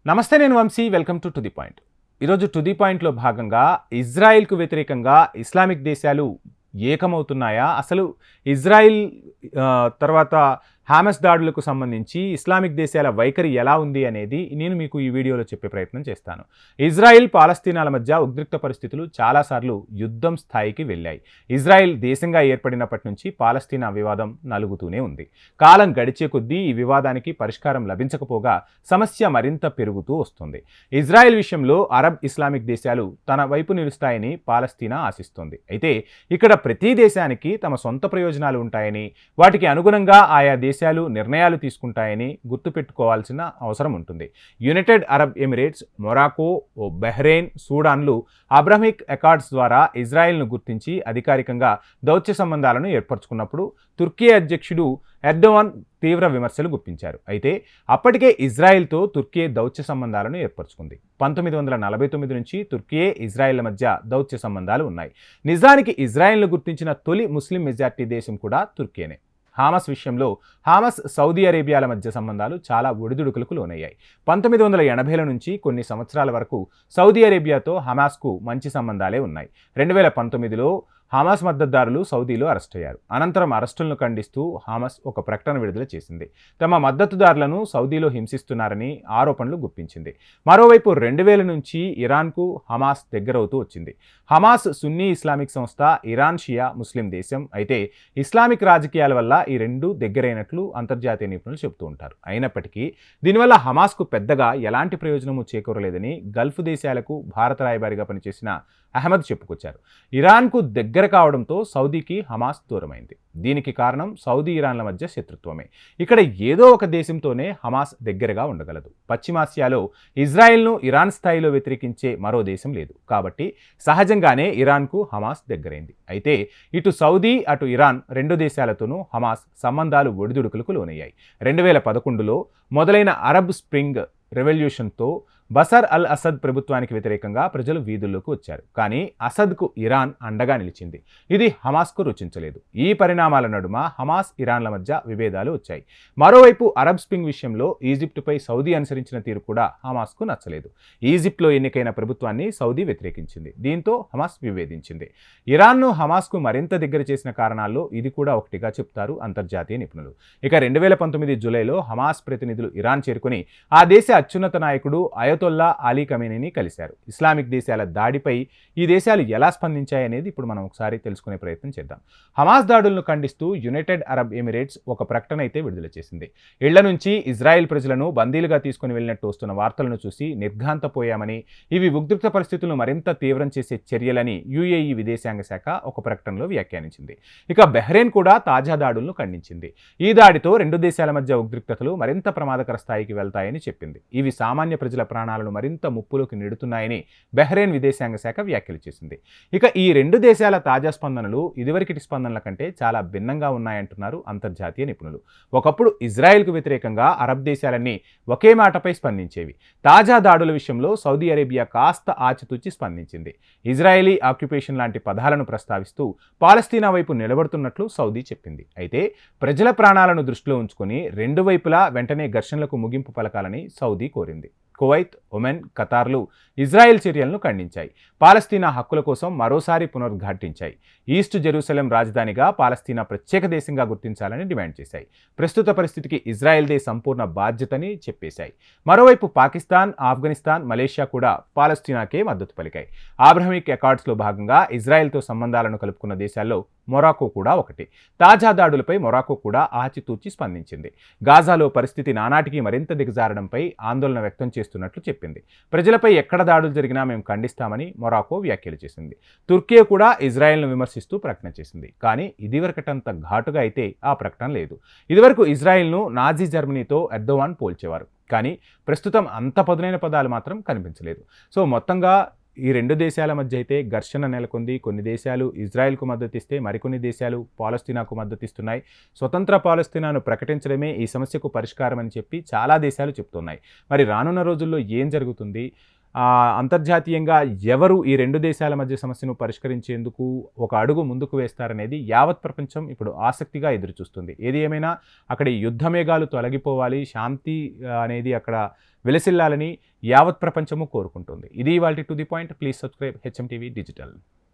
నమస్తే, నేను Vamsi. Welcome to the point. ఈరోజు టు ది పాయింట్లో భాగంగా ఇజ్రాయిల్కు వ్యతిరేకంగా ఇస్లామిక్ దేశాలు ఏకమవుతున్నాయా, అసలు ఇజ్రాయిల్ తర్వాత హామస్ దాడులకు సంబంధించి ఇస్లామిక్ దేశాల వైఖరి ఎలా ఉంది అనేది నేను మీకు ఈ వీడియోలో చెప్పే ప్రయత్నం చేస్తాను. ఇజ్రాయిల్ పాలస్తీనాల మధ్య ఉద్రిక్త పరిస్థితులు చాలాసార్లు యుద్ధం స్థాయికి వెళ్ళాయి. ఇజ్రాయిల్ దేశంగా ఏర్పడినప్పటి నుంచి పాలస్తీనా వివాదం నలుగుతూనే ఉంది. కాలం గడిచే కొద్దీ ఈ వివాదానికి పరిష్కారం లభించకపోగా సమస్య మరింత పెరుగుతూ వస్తుంది. ఇజ్రాయిల్ విషయంలో అరబ్ ఇస్లామిక్ దేశాలు తన వైపు నిలుస్తాయని పాలస్తీనా ఆశిస్తోంది. అయితే ఇక్కడ ప్రతి దేశానికి తమ సొంత ప్రయోజనాలు ఉంటాయని, వాటికి అనుగుణంగా ఆయా దేశాలు నిర్ణయాలు తీసుకుంటాయని గుర్తుపెట్టుకోవాల్సిన అవసరం ఉంటుంది. United Arab Emirates, Morocco, Bahrain, సూడాన్లు అబ్రహామిక్ అకార్డ్స్ ద్వారా ఇజ్రాయెల్ను గుర్తించి అధికారికంగా దౌత్య సంబంధాలను ఏర్పరచుకున్నప్పుడు తుర్కీ అధ్యక్షుడు ఎర్డోగాన్ తీవ్ర విమర్శలు గుప్పించారు. అయితే అప్పటికే ఇజ్రాయెల్తో తుర్కీ దౌత్య సంబంధాలను ఏర్పరచుకుంది. 1949 నుంచి తుర్కీ ఇజ్రాయెల్ మధ్య దౌత్య సంబంధాలు ఉన్నాయి. నిజానికి ఇజ్రాయెల్ను గుర్తించిన తొలి ముస్లిం మెజార్టీ దేశం కూడా తుర్కీనే. హామస్ విషయంలో హామస్, సౌదీ అరేబియాల మధ్య సంబంధాలు చాలా ఒడిదుడుకులకు లోనయ్యాయి. 1980ల నుంచి కొన్ని సంవత్సరాల వరకు సౌదీ అరేబియాతో హమాస్కు మంచి సంబంధాలే ఉన్నాయి. 2019లో హమాస్ మద్దతుదారులు సౌదీలో అరెస్ట్ అయ్యారు. అనంతరం అరెస్టులను ఖండిస్తూ హామస్ ఒక ప్రకటన విడుదల చేసింది. తమ మద్దతుదారులను సౌదీలో హింసిస్తున్నారని ఆరోపణలు గుప్పించింది. మరోవైపు 2000 నుంచి ఇరాన్కు హమాస్ దగ్గరవుతూ వచ్చింది. హమాస్ సున్నీ ఇస్లామిక్ సంస్థ, ఇరాన్ షియా ముస్లిం దేశం. అయితే ఇస్లామిక్ రాజకీయాల వల్ల ఈ రెండు దగ్గరైనట్లు అంతర్జాతీయ నిపుణులు చెబుతూ ఉంటారు. అయినప్పటికీ దీనివల్ల హమాస్కు పెద్దగా ఎలాంటి ప్రయోజనము చేకూరలేదని గల్ఫ్ దేశాలకు భారత రాయబారిగా పనిచేసిన అహ్మద్ చెప్పుకొచ్చారు. ఇరాన్కు దగ్గర కావడంతో సౌదీకి హమాస్ దూరమైంది. దీనికి కారణం సౌదీ ఇరాన్ల మధ్య శత్రుత్వమే. ఇక్కడ ఏదో ఒక దేశంతోనే హమాస్ దగ్గరగా ఉండగలదు. పశ్చిమాసియాలో ఇజ్రాయెల్ను ఇరాన్ స్థాయిలో వ్యతిరేకించే మరో దేశం లేదు. కాబట్టి సహజంగానే ఇరాన్కు హమాస్ దగ్గరైంది. అయితే ఇటు సౌదీ, అటు ఇరాన్ రెండు దేశాలతోనూ హమాస్ సంబంధాలు ఒడిదుడుకులకు లోనయ్యాయి. 2011లో మొదలైన అరబ్ స్ప్రింగ్ రెవల్యూషన్తో బషర్ అల్ అసద్ ప్రభుత్వానికి వ్యతిరేకంగా ప్రజలు వీధుల్లోకి వచ్చారు. కానీ అసద్కు ఇరాన్ అండగా నిలిచింది. ఇది హమాస్కు రుచించలేదు. ఈ పరిణామాల నడుమ హమాస్, ఇరాన్ల మధ్య విభేదాలు వచ్చాయి. మరోవైపు అరబ్ స్ప్రింగ్ విషయంలో ఈజిప్టుపై సౌదీ అనుసరించిన తీరు కూడా హమాస్కు నచ్చలేదు. ఈజిప్ట్లో ఎన్నికైన ప్రభుత్వాన్ని సౌదీ వ్యతిరేకించింది. దీంతో హమాస్ విభేదించింది. ఇరాన్ను హమాస్కు మరింత దగ్గర చేసిన కారణాల్లో ఇది కూడా ఒకటిగా చెప్తారు అంతర్జాతీయ నిపుణులు. ఇక 2019 జూలైలో హమాస్ ప్రతినిధులు ఇరాన్ చేరుకుని ఆ దేశ అత్యున్నత నాయకుడు అయతొల్లా అలీ ఖమేనీని కలిశారు. ఇస్లామిక్ దేశాల దాడిపై ఈ దేశాలు ఎలా స్పందించాయనేది ఇప్పుడు మనం ఒకసారి తెలుసుకునే ప్రయత్నం చేద్దాం. హమాస్ దాడులను ఖండిస్తూ యునైటెడ్ అరబ్ ఎమిరేట్స్ ఒక ప్రకటన అయితే విడుదల చేసింది. ఇళ్ల నుంచి ఇజ్రాయెల్ ప్రజలను బందీలుగా తీసుకుని వెళ్ళినట్టు వస్తున్న వార్తలను చూసి నిర్ఘాంతపోయామని, ఇవి ఉద్రిక్త పరిస్థితులను మరింత తీవ్రం చేసే చర్యలని యుఏఈ విదేశాంగ శాఖ ఒక ప్రకటనలో వ్యాఖ్యానించింది. ఇక బహ్రెయిన్ కూడా తాజా దాడులను ఖండించింది. ఈ దాడితో రెండు దేశాల మధ్య ఉద్రిక్తతలు మరింత ప్రమాదకర స్థాయికి వెళ్తాయని చెప్పింది. ఇవి సామాన్య ప్రజల ప్రాణాలను మరింత ముప్పులోకి నెడుతున్నాయని బహ్రెయిన్ విదేశాంగ శాఖ వ్యాఖ్యలు చేసింది. ఇక ఈ రెండు దేశాల తాజా స్పందనలు ఇదివరకటి స్పందనల కంటే చాలా భిన్నంగా ఉన్నాయంటున్నారు అంతర్జాతీయ నిపుణులు. ఒకప్పుడు ఇజ్రాయెల్కు వ్యతిరేకంగా అరబ్ దేశాలన్నీ ఒకే మాటపై స్పందించేవి. తాజా దాడుల విషయంలో సౌదీ అరేబియా కాస్త ఆచితూచి స్పందించింది. ఇజ్రాయేలీ ఆక్యుపేషన్ లాంటి పదాలను ప్రస్తావిస్తూ పాలస్తీనా వైపు నిలబడుతున్నట్లు సౌదీ చెప్పింది. అయితే ప్రజల ప్రాణాలను దృష్టిలో ఉంచుకొని రెండు వైపులా వెంటనే ఘర్షణలకు ముగింపు పలకాలని సౌదీ కోరింది. కువైత్, ఒమెన్, ఖతార్లు ఇజ్రాయెల్ చర్యలను ఖండించాయి. పాలస్తీనా హక్కుల కోసం మరోసారి పునరుద్ఘాటించాయి. ఈస్ట్ జెరూసలేం రాజధానిగా పాలస్తీనా ప్రత్యేక దేశంగా గుర్తించాలని డిమాండ్ చేశాయి. ప్రస్తుత పరిస్థితికి ఇజ్రాయెల్దే సంపూర్ణ బాధ్యతని చెప్పేశాయి. మరోవైపు పాకిస్తాన్, ఆఫ్ఘనిస్తాన్, మలేషియా కూడా పాలస్తీనాకే మద్దతు పలికాయి. అబ్రహామిక్ అకార్డ్స్లో భాగంగా ఇజ్రాయెల్తో సంబంధాలను కలుపుకున్న దేశాల్లో మొరాకో కూడా ఒకటి. తాజా దాడులపై మొరాకో కూడా ఆచితూచి స్పందించింది. గాజాలో పరిస్థితి నానాటికి మరింత దిగజారడంపై ఆందోళన వ్యక్తం చేస్తున్నట్లు చెప్పింది. ప్రజలపై ఎక్కడ దాడులు జరిగినా మేము ఖండిస్తామని మొరాకో వ్యాఖ్యలు చేసింది. తుర్కీ కూడా ఇజ్రాయెల్ను విమర్శిస్తూ ప్రకటన చేసింది. కానీ ఇదివరకటంత ఘాటుగా అయితే ఆ ప్రకటన లేదు. ఇదివరకు ఇజ్రాయెల్ను నాజీ జర్మనీతో ఎర్డోగాన్ పోల్చేవారు. కానీ ప్రస్తుతం అంత పదునైన పదాలు మాత్రం కనిపించలేదు. సో మొత్తంగా ఈ రెండు దేశాల మధ్య అయితే ఘర్షణ నెలకొంది. కొన్ని దేశాలు ఇజ్రాయెల్కు మద్దతిస్తే మరికొన్ని దేశాలు పాలస్తీనాకు మద్దతిస్తున్నాయి. స్వతంత్ర పాలస్తీనాను ప్రకటించడమే ఈ సమస్యకు పరిష్కారం అని చెప్పి చాలా దేశాలు చెప్తున్నాయి. మరి రానున్న రోజుల్లో ఏం జరుగుతుంది? అంతర్జాతీయంగా ఎవరు ఈ రెండు దేశాల మధ్య సమస్యను పరిష్కరించేందుకు ఒక అడుగు ముందుకు వేస్తారనేది యావత్ ప్రపంచం ఇప్పుడు ఆసక్తిగా ఎదురుచూస్తుంది. ఏది ఏమైనా అక్కడి యుద్ధ మేఘాలు తొలగిపోవాలి, శాంతి అనేది అక్కడ విలసిల్లాలని యావత్ ప్రపంచము కోరుకుంటుంది. ఇది ఇవాల్టి to the point. Please subscribe HM TV digital.